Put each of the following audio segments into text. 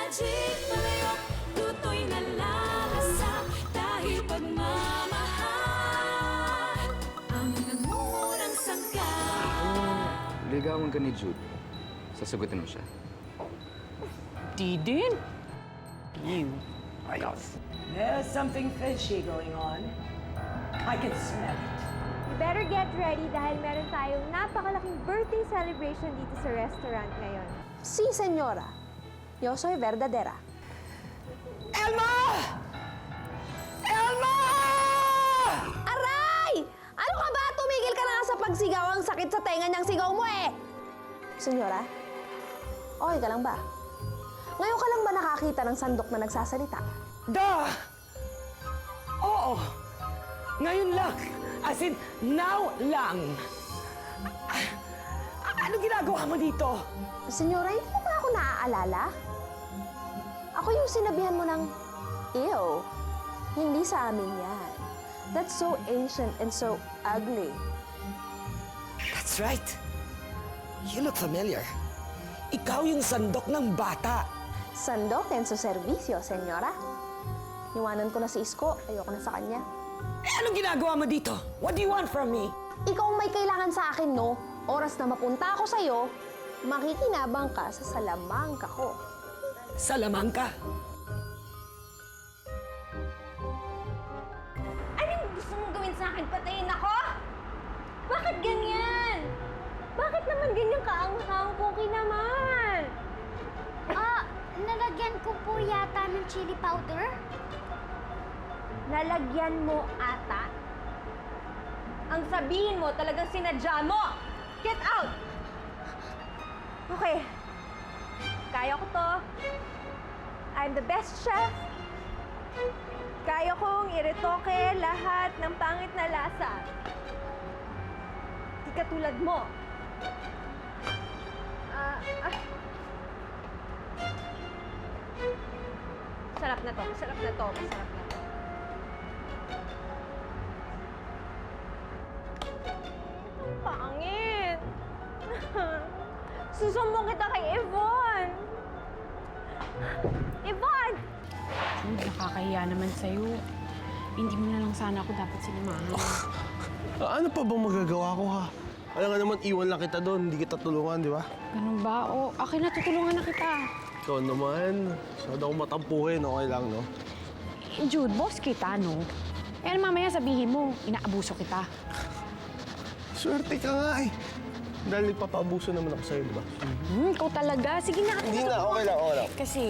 magic palayok, luto'y nalalasa dahil pagmamahal ang nangungurang sangka. Ligawan ka ni Jude. Sasagutin mo siya. Di din. You. Ayos. There's something fishy going on. I can smell it. You better get ready dahil meron tayong napakalaking birthday celebration dito sa restaurant ngayon. Sí, señora. Yo soy verdadera. Elma! Elma! Aray! Ano ka ba? Tumigil ka na nga sa pagsigaw. Ang sakit sa tenga niyang sigaw mo eh! Senyora, okay ka lang ba? Ngayon ka lang ba nakakita ng sandok na nagsasalita? Oo. Ngayon lang. As in, now lang. Ano ginagawa mo dito? Senyora, hindi mo ba ako naaalala? Ako yung sinabihan mo ng, ew, hindi sa amin yan. That's so ancient and so ugly. That's right. You look familiar. Ikaw yung sandok ng bata. Sandok en su servisyo, senyora. Iwanan ko na si Isko. Ayoko na sa kanya. Eh, anong ginagawa mo dito? What do you want from me? Ikaw ang may kailangan sa akin, no? Oras na mapunta ako sa'yo, makikinabang ka sa salamangka ko. Salamangka. Anong gusto mong gawin sa akin? Patayin ako? Bakit ganyan? Bakit naman ganyan kaanghang, Poki naman? Nalagyan ko po yata ng chili powder. Nalagyan mo ata? Ang sabihin mo, talagang sinadya mo! Get out! Okay. Kaya ko to. I'm the best chef. Kaya kong iretoke lahat ng pangit na lasa. Di katulad mo. Sarap na to. Masarap na to. Masarap na to. Ang pangit. Susumbong kita kay Yvonne. Yvonne! Jude, nakakahiya naman sa'yo. Hindi mo na lang sana ako dapat sinamahan. Ano pa bang magagawa ko, ha? Alam nga naman, iwan lang kita doon. Hindi kita tulungan, di ba? Ganun ba? O, akin na, tutulungan na kita. Ikaw naman. Masyado akong matampuhin. Okay lang, no? Jude, boss kita, no? Eh, mamaya sabihin mo, inaabuso kita. Swerte ka nga, eh. Dahil nagpapaabuso naman ako sa'yo, di ba? Ikaw talaga. Sige na. Hindi na, okay lang, okay lang. Kasi,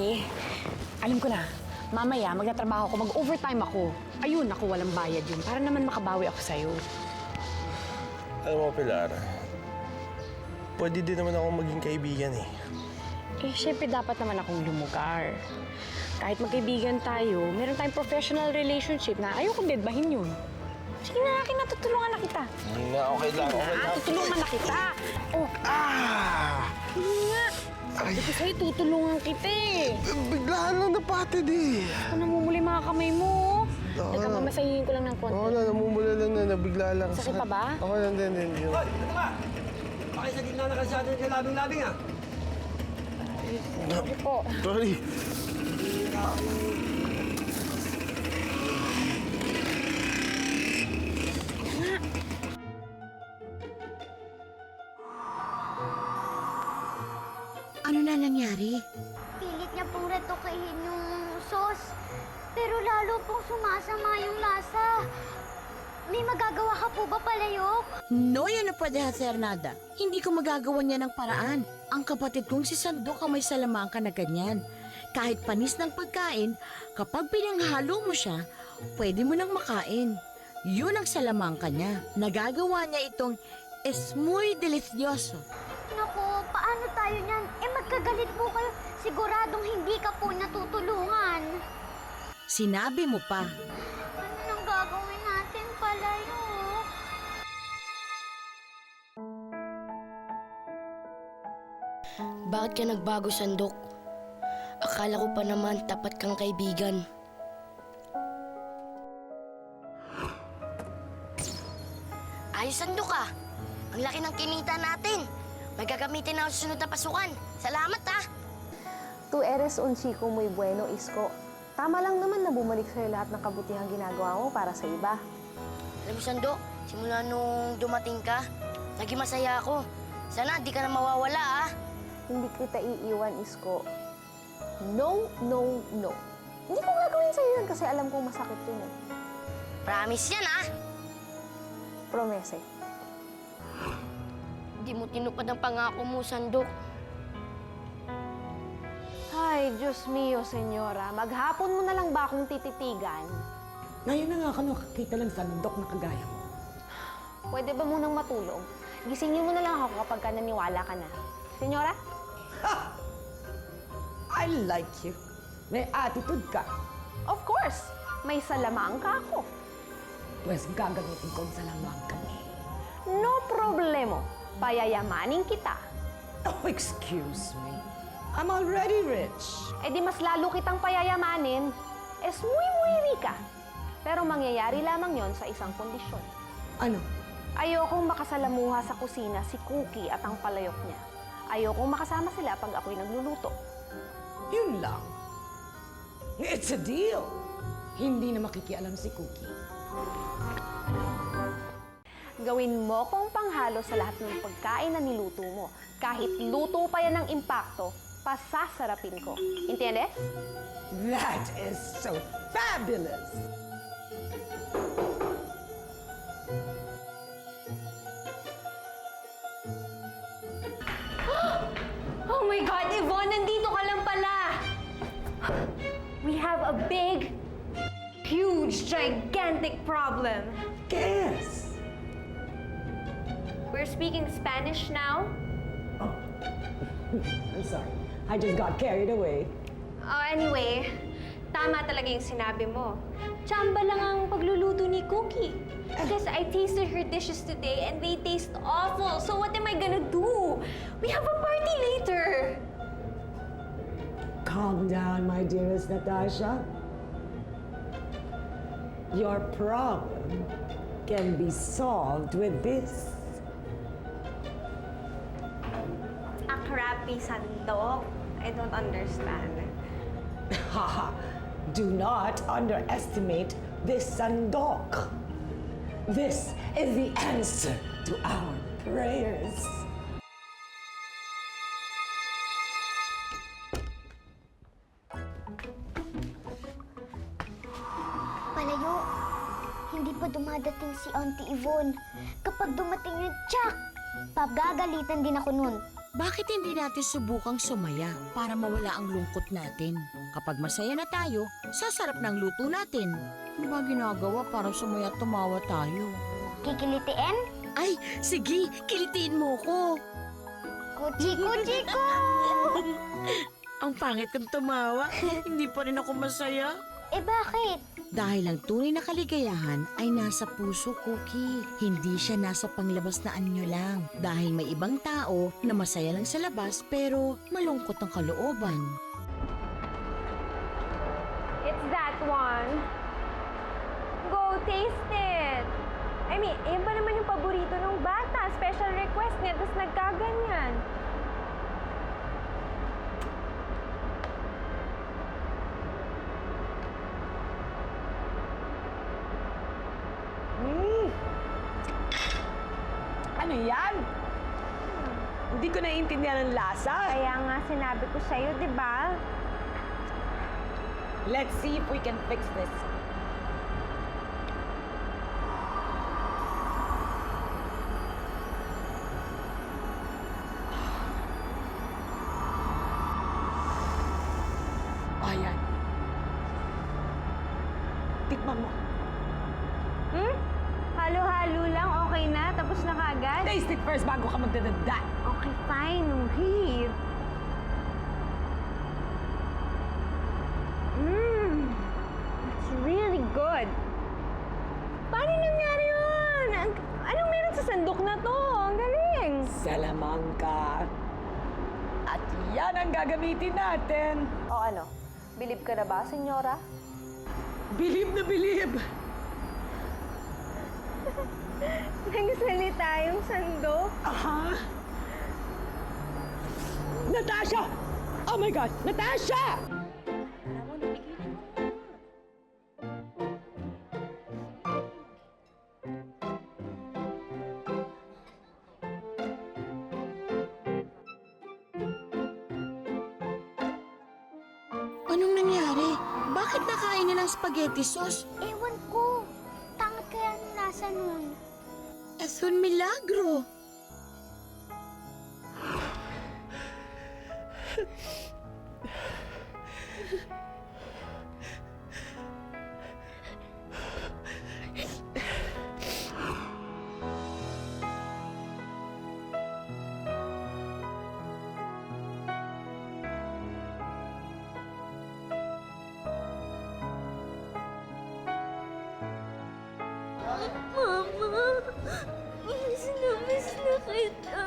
alam ko na, mamaya magtatrabaho ako, mag-overtime ako. Ayun, ako walang bayad yun. Para naman makabawi ako sa'yo. Alam mo, Pilar, pwede din naman ako maging kaibigan, eh. Eh, syempre dapat naman akong lumugar. Kahit magkaibigan tayo, meron tayong professional relationship na ayokong dedbahin yun. Sige na, akin na, tutulungan na kita. Hindi na, okay lang, okay lang. Tutulungan na kita. Oh, sige nga. Sabi ko sa'yo, tutulungan kita eh. Biglaan lang napatid, eh. Ako namumuli mga kamay mo. Teka, mamasahihin ko lang ng konti. Oo na, namumula lang na, nabigla lang. Sakit pa ba? Okay lang din. Hoy, ito ba? Bakit sa gitna na kasyado yung labing-labing, ah? Sorry po. Sorry. Ano na nangyari? Pilit niya pong retokehin yung sauce. Pero lalo pong sumasama yung lasa. May magagawa ka po ba, Palayok? No, yan na pwede hacer nada. Hindi ko magagawa niya ng paraan. Ang kapatid kong si Sandok ang may salamangka na ganyan. Kahit panis ng pagkain, kapag pinanghalo mo siya, pwede mo nang makain. Yun ang salamangka niya. Nagagawa niya itong es muy delicioso. Naku, paano tayo niyan? Eh, magkagalit po kayo. Siguradong hindi ka po natutulungan. Sinabi mo pa. Ano nang gagawin natin, Palayok? Bakit ka nagbago, Sandok? Akala ko pa naman tapat kang kaibigan. Ayos, Sandok ah. Ang laki ng kinita natin. May gagamitin na ako sa sunod na pasukan. Salamat ah. Tu eres un chico muy bueno, Isko. Tama lang naman na bumalik sa'yo lahat ng kabutihang ginagawa mo para sa iba. Alam mo, Sando, simula nung dumating ka, naging masaya ako. Sana di ka na mawawala, ah. Hindi kita iiwan, Isko. No, no, no. Hindi ko gagawin sa'yo yun kasi alam kong masakit yun eh. Promise yan, ah. Promese. Di mo tinupad ang pangako mo, Sandok. Ay, Diyos mio, senyora. Maghapon mo na lang ba akong tititigan? Ngayon na nga ako nakakita ng sandok na kagaya mo. Pwede ba munang matulog? Gisingin mo na lang ako kapag ka naniwala ka na. Senyora? I like you. May attitude ka. Of course! May salamang ka ako. Pues gagamitin ko ang salamang kami. No problemo. Payayamanin kita. Oh, excuse me. I'm already rich. Eh di mas lalo kitang payayamanin. Es muy rica. Pero mangyayari lamang yon sa isang kondisyon. Ano? Ayokong makasalamuha sa kusina si Cookie at ang palayok niya. Ayokong makasama sila pag ako'y nagluluto. Yun lang. It's a deal. Hindi na makikialam si Cookie. Gawin mo kong panghalo sa lahat ng pagkain na niluto mo. Kahit luto pa yan ng impacto, pasasarapin ko. Entiendes? That is so fabulous! Oh my God, Yvonne! Nandito ka lang pala! We have a big, huge, gigantic problem. Yes! We're speaking Spanish now. I'm sorry. I just got carried away. Oh, anyway, tama talaga yung sinabi mo. Chamba lang ang pagluluto ni Cookie. Because I tasted her dishes today and they taste awful. So what am I gonna do? We have a party later. Calm down, my dearest Natasha. Your problem can be solved with this. A crappy sandok? I don't understand. Haha, do not underestimate this sandok. This is the answer to our prayers. Palayo, hindi pa dumadating si Auntie Yvonne. Kapag dumating yun, tsak! Pagagalitan din ako nun. Bakit hindi natin subukang sumaya para mawala ang lungkot natin? Kapag masaya na tayo, sasarap ng luto natin. Ano ba ginagawa para sumaya at tumawa tayo? Kikilitiin? Ay, sige, kilitiin mo ko. Kuchi-kuchi ko! Ang pangit kong tumawa. Hindi pa rin ako masaya. Eh bakit? Dahil ang tunay na kaligayahan ay nasa puso, Cookie. Hindi siya nasa panglabas na anyo lang. Dahil may ibang tao na masaya lang sa labas pero malungkot ang kalooban. It's that one. Go taste it. I mean, yun ba naman yung paborito ng bata? Special request niya, tapos nagkaganyan. Ano yan? Hindi ko naiintindihan ang lasa. Kaya nga sinabi ko sa'yo, di ba? Let's see if we can fix this. Ayan. Tikman mo. Halo-halo lang, okay na? Tapos na kagad? Taste it first bago ka magdadagdag. Okay, fine. Wait. That's really good. Paano nangyari yun? Anong meron sa sandok na to? Ang galing. Salamangka. At yan ang gagamitin natin. O ano? Bilib ka na ba, senyora? Bilib na bilib. Nagsalita yung sandok. Aha. Natasha! Oh my God! Natasha! Anong nangyari? Bakit nakain niya ng spaghetti sauce? Ewan ko. Tangat kaya ang lasa nun. Es un milagro. Mama, miss na kita.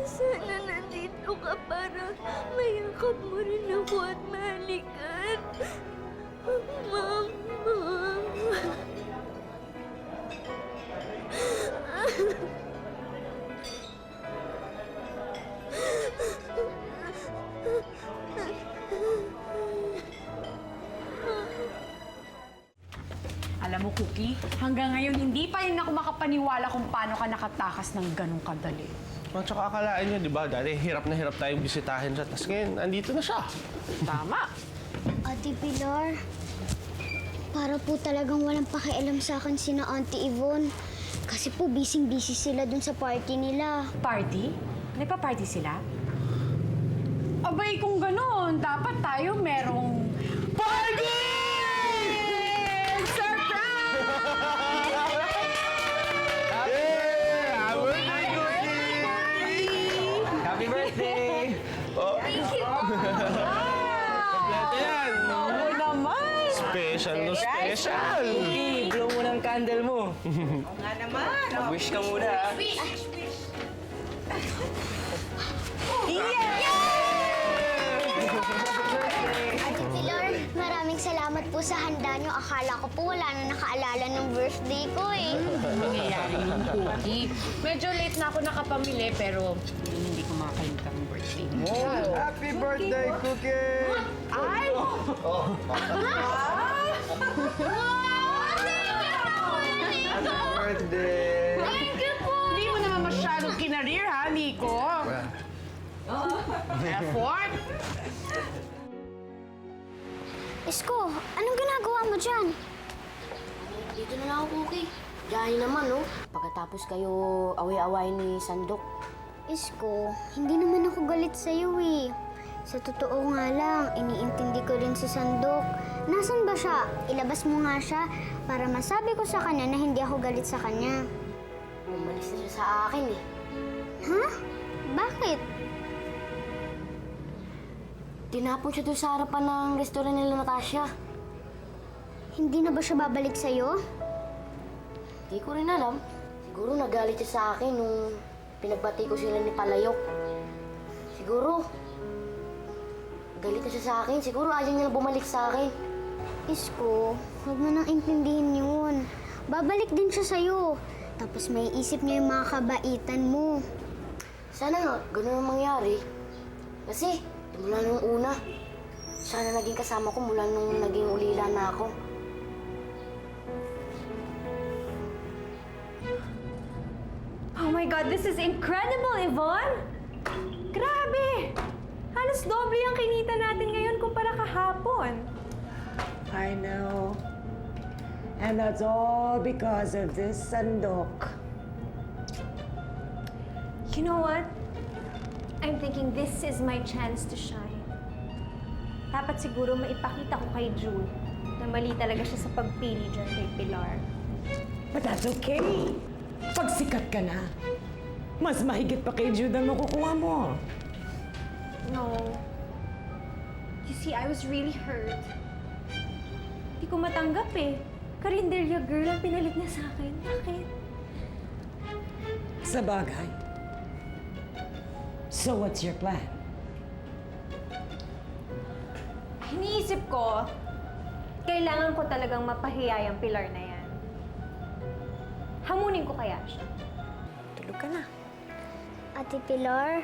Sana nandito ka para mayakap mo rin ako at mahalikan. Mama. Alam mo, Cookie, hanggang ngayon hindi pa rin ako makapaniwala kung paano ka nakatakas ng ganong kadali. At saka akalaan niyo, di ba? Dati hirap na hirap tayong bisitahin siya. Tapos ngayon, andito na siya. Tama. Ate Pilar, para po talagang walang pakialam sa akin sina Auntie Yvonne. Kasi po busy-busy sila dun sa party nila. Party? Nagpa-party sila? Abay, kung gano'n, dapat tayo merong party! Surprise! Happy birthday! Thank you. Kompleto yan. Oo naman! Special no special. Hey, blow mo ng candle mo. Wish ka muna, ha? Ate Pilar, maraming salamat po sa handa niyo. Akala ko po wala na nakaalala ng birthday ko eh. Nangyayari yung Cookie. Medyo late na ako nakapamili, pero hindi ko makakalimutan ang birthday mo. Happy birthday, Cookie! Ay! Happy birthday! Hindi mo naman masyadong kinarir, ha, Nico? Effort? Isko, anong ginagawa mo dyan? Dito na lang ako, Cookie. Gaya naman, no? Pagkatapos kayo away-away ni Sandok. Isko, hindi naman ako galit sa'yo eh. Sa totoo nga lang, iniintindi ko rin si Sandok. Nasaan ba siya? Ilabas mo nga siya para masabi ko sa kanya na hindi ako galit sa kanya. Umalis na siya sa akin, eh. Ha? Bakit? Tinapon siya doon sa harapan ng restaurant nila Natasha. Hindi na ba siya babalik sa'yo? Di ko rin alam. Siguro nagalit siya sa akin nung pinagbati ko sila ni Palayok. Siguro, galit na siya sa akin. Siguro ayaw niya na bumalik sa akin. Isko, huwag mo nang intindihin yun. Babalik din siya sa'yo. Tapos may isip niya yung mga kabaitan mo. Sana nga, ganun ang mangyari. Kasi, mula nung una, sana naging kasama ko mula nung naging ulila na ako. Oh my God, this is incredible, Yvonne! Grabe! Halos doble ang kinita natin ngayon kumpara kahapon. I know. And that's all because of this Sandok. You know what? I'm thinking this is my chance to shine. Dapat siguro maipakita ko kay Jude na mali talaga siya sa pagpili dyan kay Pilar. But that's okay. Pag sikat ka na, mas mahigit pa kay Jude ang makukuha mo. No. You see, I was really hurt. Hindi ko matanggap eh. Karinderya girl ang pinalit niya sa akin. Bakit? Sa bagay. So what's your plan? Iniisip ko, kailangan ko talagang mapahiya yung Pilar na yan. Hamunin ko kaya siya. Tulog ka na. Ate Pilar,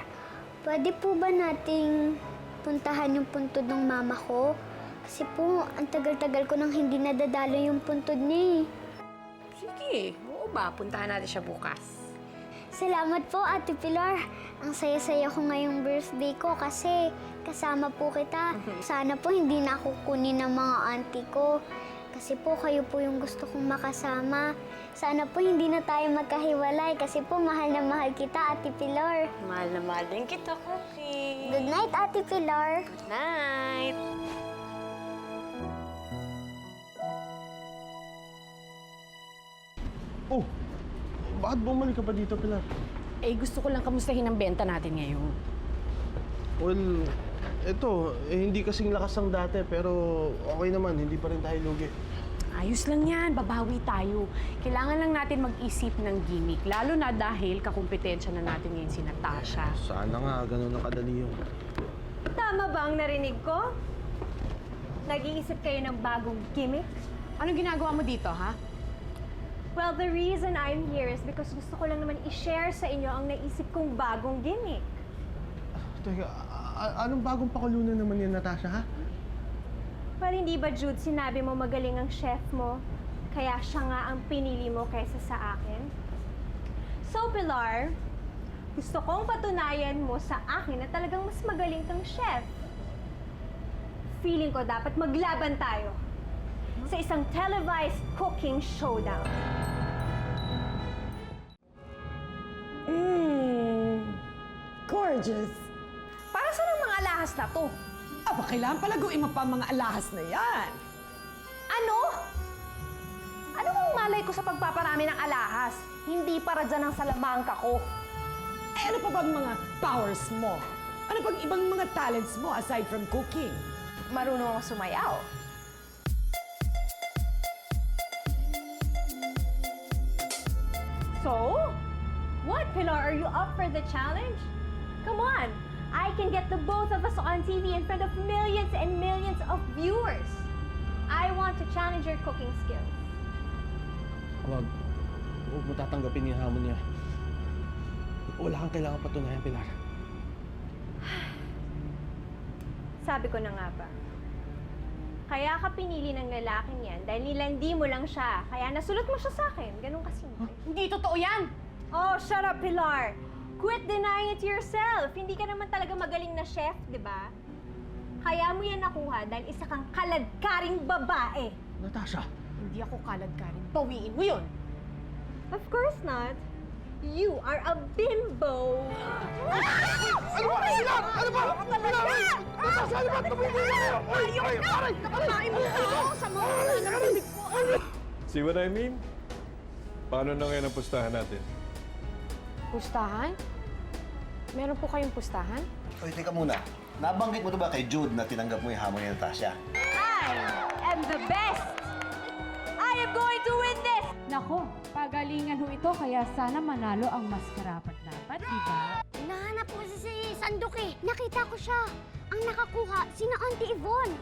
pwede po ba nating puntahan yung puntod ng mama ko. Kasi po, ang tagal-tagal ko nang hindi nadadalo yung puntod niya eh. Sige, oo ba? Puntahan natin siya bukas. Salamat po, Ate Pilar. Ang saya-saya ko ngayong birthday ko kasi kasama po kita. Sana po hindi na ako kunin ng mga auntie ko. Kasi po kayo po yung gusto kong makasama. Sana po hindi na tayo magkahiwalay kasi po mahal na mahal kita, Ate Pilar. Mahal na mahal din kita, Cookie. Good night, Ate Pilar. Good night. Oh, bakit bumalik ka pa dito, Pilar? Eh, gusto ko lang kamustahin ang benta natin ngayon. Well, eto, hindi kasing lakas ng dati, pero okay naman, hindi pa rin tayo lugi. Ayos lang yan, babawi tayo. Kailangan lang natin mag-isip ng gimmick, lalo na dahil kakumpetensya na natin ngayon si Natasha. Sana nga, ganun na kadali yun. Tama ba ang narinig ko? Nag-iisip kayo ng bagong gimmick? Anong ginagawa mo dito, ha? Well, the reason I'm here is because gusto ko lang naman i-share sa inyo ang naisip kong bagong gimmick. Teka, anong bagong pakulunan naman yan, Natasha, ha? Well, hindi ba, Jude, sinabi mo magaling ang chef mo? Kaya siya nga ang pinili mo kaysa sa akin? So, Pilar, gusto kong patunayan mo sa akin na talagang mas magaling kang chef. Feeling ko dapat maglaban tayo sa isang televised cooking showdown. Gorgeous. Para saan ang mga alahas na to? Aba, kailangan palaguin mo pa ang mga alahas na yan. Ano? Ano bang malay ko sa pagpaparami ng alahas? Hindi para dyan ang salamangka ko. Eh, ano pa bang mga powers mo? Ano pang ibang mga talents mo aside from cooking? Marunong ako sumayaw. So? What, Pilar? Are you up for the challenge? Come on! I can get the both of us on TV in front of millions and millions of viewers. I want to challenge your cooking skills. Huwag mo tatanggapin yung hamon niya. Wala kang kailangan patunayan, Pilar. Sabi ko na nga ba? Kaya ka pinili ng lalaking yan dahil nilandi mo lang siya. Kaya nasulot mo siya sa akin. Ganun kasimple. Hindi totoo yan! Oh, shut up, Pilar! Quit denying it to yourself. Hindi ka naman talaga magaling na chef, di ba? Kaya mo yan nakuha dahil isa kang kaladkaring babae. Natasha! Hindi ako kaladkarin. Bawiin mo yun! Of course not. You are a bimbo. Ano ba? Pilar! Ano ba? Pilar! Natasha, ano ba? Tumigil na kayo! Ayaw na! Nakamain mo ako sa mga nabibig ko. See what I mean? Paano na ngayon ang pustahan natin? Pustahan? Meron po kayong pustahan? Oy, teka muna. Nabanggit mo to ba kay Jude na tinanggap mo yung hamon ni Natasha? I am the best. I am going to win this. Nako, pagalingan ho ito kaya sana manalo ang mas karapat-dapat, di ba? Nahanap ko si Sandok eh. Nakita ko siya. Ang nakakuha, sina Auntie Yvonne.